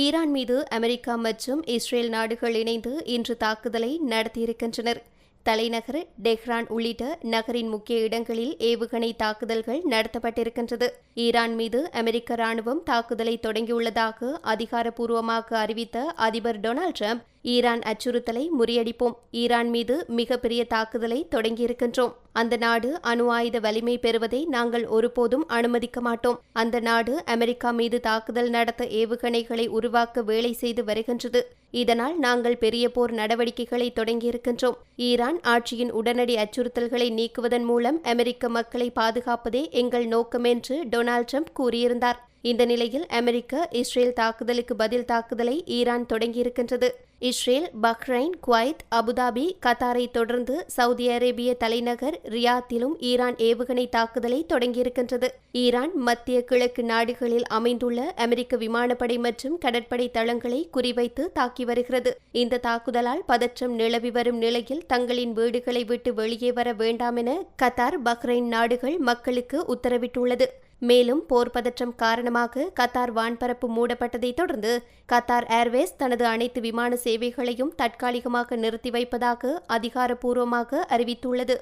Iran மீது America மற்றும் Israel நாடுகள் இணைந்து இன்று தாக்குதலை நடத்தியிருக்கின்றனர். தலைநகர் டெஹ்ரான் உள்ளிட்ட நகரின் முக்கிய இடங்களில் ஏவுகணை தாக்குதல்கள் நடத்தப்பட்டிருக்கின்றது. ஈரான் மீது அமெரிக்க ராணுவம் தாக்குதலை தொடங்கியுள்ளதாக அதிகாரப்பூர்வமாக அறிவித்த அதிபர் டொனால்ட் ட்ரம்ப், ஈரான் அச்சுறுத்தலை முறியடிப்போம், ஈரான் மீது மிகப்பெரிய தாக்குதலை தொடங்கியிருக்கின்றோம், அந்த நாடு அணு ஆயுத வலிமை பெறுவதை நாங்கள் ஒருபோதும் அனுமதிக்க மாட்டோம், அந்த நாடு அமெரிக்கா மீது தாக்குதல் நடத்த ஏவுகணைகளை உருவாக்க வேலை செய்து வருகின்றது, இதனால் நாங்கள் பெரிய போர் நடவடிக்கைகளை தொடங்கியிருக்கின்றோம், ஈரான் ஆட்சியின் உடனடி அச்சுறுத்தல்களை நீக்குவதன் மூலம் அமெரிக்க மக்களை பாதுகாப்பதே எங்கள் நோக்கம் என்று டொனால்ட் ட்ரம்ப் கூறியிருந்தார். இந்த நிலையில் அமெரிக்க இஸ்ரேல் தாக்குதலுக்கு பதில் தாக்குதலை ஈரான் தொடங்கியிருக்கின்றது. இஸ்ரேல், பஹ்ரைன், குவைத், அபுதாபி, கத்தாரை தொடர்ந்து சவுதி அரேபிய தலைநகர் ரியாத்திலும் ஈரான் ஏவுகணை தாக்குதலை தொடங்கியிருக்கின்றது. ஈரான் மத்திய கிழக்கு நாடுகளில் அமைந்துள்ள அமெரிக்க விமானப்படை மற்றும் கடற்படை தளங்களை குறிவைத்து தாக்கி வருகிறது. இந்த தாக்குதலால் பதற்றம் நிலவி வரும் நிலையில் தங்களின் வீடுகளை விட்டு வெளியே வர வேண்டாம் என கத்தார், பஹ்ரைன் நாடுகள் மக்களுக்கு உத்தரவிட்டுள்ளது. மேலும் போர் பதற்றம் காரணமாக கத்தார் வான்பரப்பு மூடப்பட்டதை தொடர்ந்து கத்தார் ஏர்வேஸ் தனது அனைத்து விமான சேவைகளையும் தற்காலிகமாக நிறுத்தி வைப்பதாக அதிகாரப்பூர்வமாக அறிவித்துள்ளது.